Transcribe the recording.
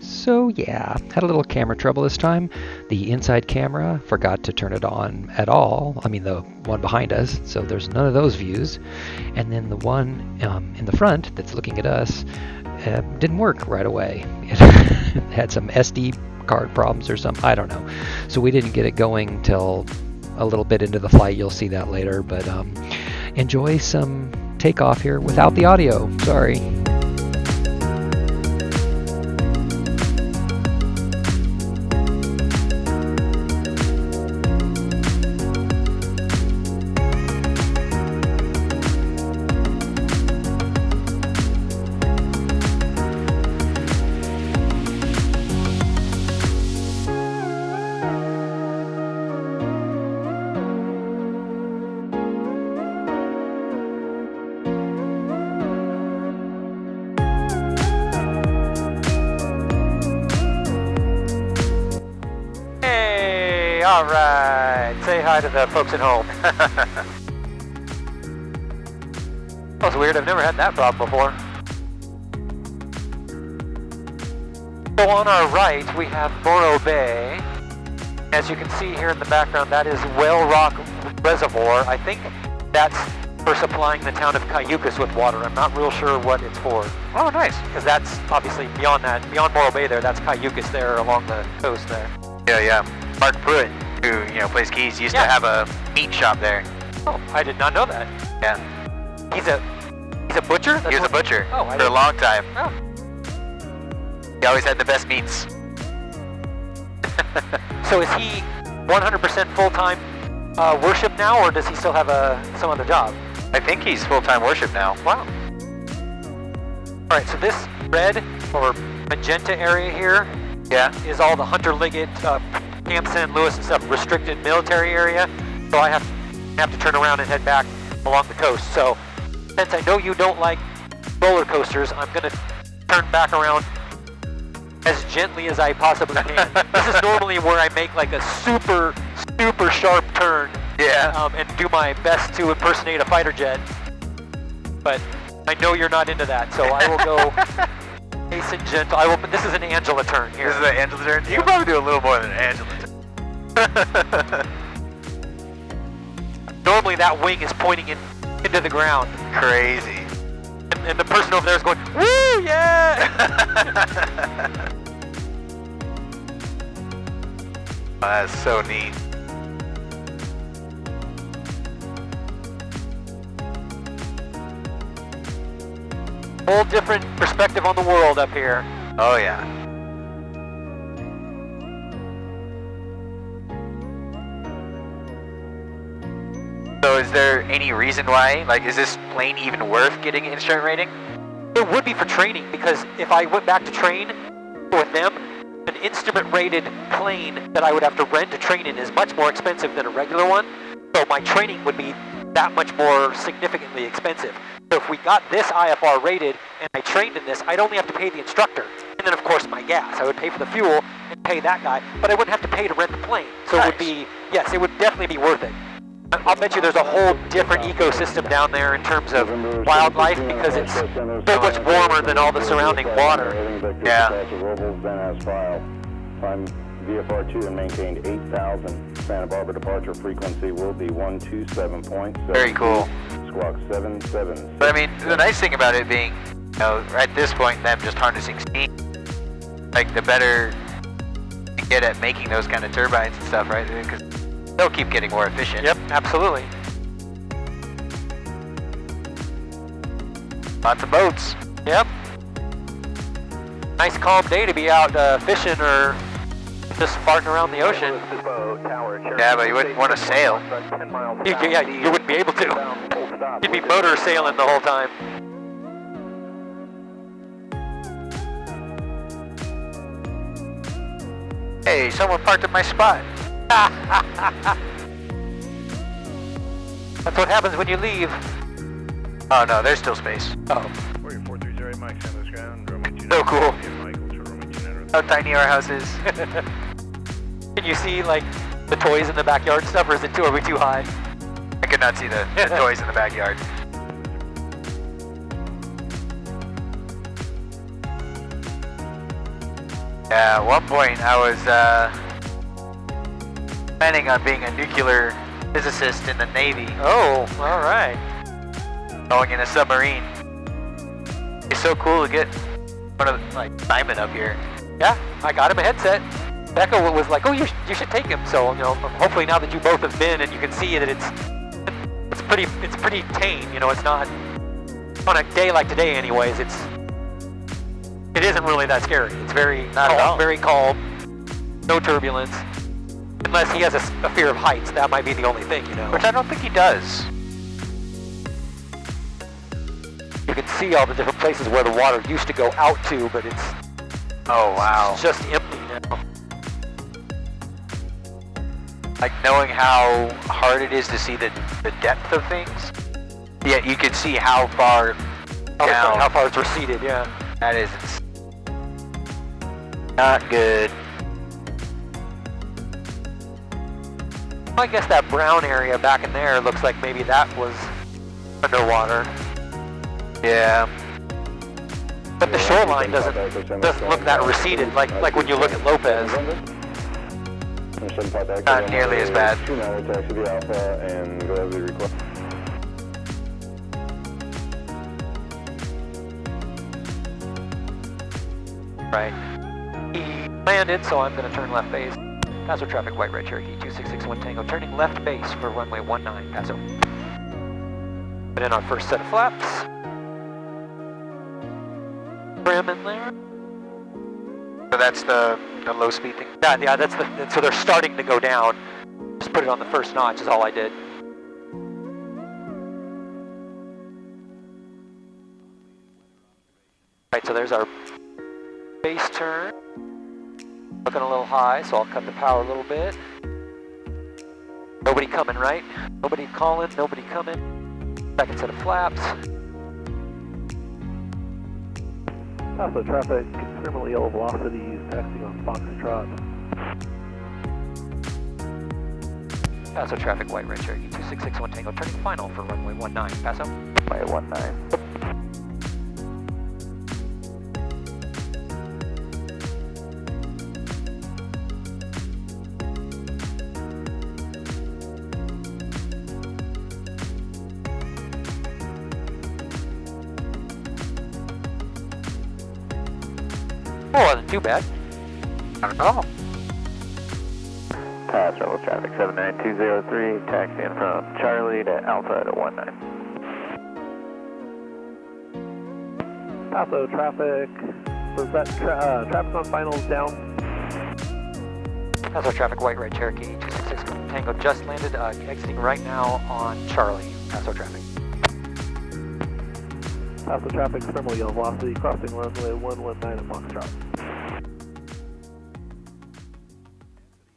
So yeah, had a little camera trouble this time. The inside camera forgot to turn it on at all. I mean the one behind us, so there's none of those views. And then the one in the front that's looking at us didn't work right away. It had some SD card problems or something, I don't know. So we didn't get it going till a little bit into the flight. You'll see that later, but enjoy some takeoff here without the audio. Sorry. All right, say hi to the folks at home. That's weird, I've never had that problem before. So on our right, we have Morro Bay. As you can see here in the background, that is Morro Rock Reservoir. I think that's for supplying the town of Cayucas with water. I'm not real sure what it's for. Oh, nice. Because that's obviously beyond that, beyond Morro Bay there, that's Cayucas there along the coast there. Yeah. Mark Pruitt, who plays keys, used to have a meat shop there. Oh, I did not know that. Yeah. He's a butcher? He was a butcher for a long time. Oh. He always had the best meats. So is he 100% full-time worship now, or does he still have some other job? I think he's full-time worship now. Wow. All right, so this red or magenta area here is all the Hunter Liggett, Camp San Luis and stuff, restricted military area. So I have to turn around and head back along the coast. So since I know you don't like roller coasters, I'm going to turn back around as gently as I possibly can. This is normally where I make like a super sharp turn. Yeah. And do my best to impersonate a fighter jet. But I know you're not into that, so I will go nice and gentle. This is an Angela turn here. This is an Angela turn? You can probably do a little more than an Angela turn. Normally that wing is pointing into the ground. Crazy. And the person over there is going, woo, yeah! Oh, that's so neat. Whole different perspective on the world up here. Oh yeah. So is there any reason why? Like, is this plane even worth getting an instrument rating? It would be for training, because if I went back to train with them, an instrument rated plane that I would have to rent to train in is much more expensive than a regular one. So my training would be that much more significantly expensive. So if we got this IFR rated and I trained in this, I'd only have to pay the instructor. And then of course my gas. I would pay for the fuel and pay that guy, but I wouldn't have to pay to rent the plane. So nice. It would be, yes, it would definitely be worth it. I'll bet you there's a whole different ecosystem down there in terms of wildlife, because it's so much warmer than all the surrounding water. Yeah. VFR2 and maintained 8,000. Santa Barbara departure frequency will be 127.7. Very cool. Squawk 77. But I mean, the nice thing about it being, at this point, them just harnessing steam, like the better you get at making those kind of turbines and stuff, right? Because they'll keep getting more efficient. Yep, absolutely. Lots of boats. Yep. Nice calm day to be out fishing or just farting around the ocean. Yeah, but you wouldn't want to sail. Yeah, you wouldn't be able to. You'd be motor sailing the whole time. Hey, someone parked at my spot. That's what happens when you leave. Oh no, there's still space. Oh. So cool. How tiny our house is. Can you see like the toys in the backyard stuff, or are we too high? I could not see the toys in the backyard. Yeah, at one point I was planning on being a nuclear physicist in the Navy. Oh, all right. Going in a submarine. It's so cool to get one of the, like, Simon up here. Yeah, I got him a headset. Becca was like, "Oh, you should take him." So, you know, hopefully now that you both have been and you can see that it's pretty tame. You know, it's not on a day like today, anyways. It isn't really that scary. It's very calm, very calm, no turbulence. Unless he has a fear of heights, that might be the only thing, you know. Which I don't think he does. You can see all the different places where the water used to go out to, but it's it's just empty now. Like knowing how hard it is to see the depth of things. Yeah, you can see how far down. How far it's receded, yeah. That is not good. I guess that brown area back in there looks like maybe that was underwater. Yeah. But the shoreline doesn't look that receded like when you look at Lopez. Not nearly as bad. Right. He landed, so I'm going to turn left base. Paso traffic, white red Cherokee, 2661 Tango, turning left base for runway 19, Paso. Put in our first set of flaps. Trim in there. So that's the low speed thing? Yeah, so they're starting to go down. Just put it on the first notch is all I did. Right, so there's our base turn. Looking a little high, so I'll cut the power a little bit. Nobody coming, right? Nobody calling, nobody coming. Second set of flaps. Paso traffic, terminal yellow velocity, taxiing on Foxtrot. Paso traffic, white red Cherokee, 2661 Tango, turning final for runway 19, Paso. Runway 19. Oh, wasn't too bad. Not at all. Pass Rebel traffic 79203, taxiing from Charlie to Alpha to 19. Paso traffic, was that traffic on finals down? Paso traffic, white red Cherokee, 266 Tango just landed, exiting right now on Charlie. Paso traffic. Paso traffic, terminal yellow velocity, crossing runway 119 at Foxtrot.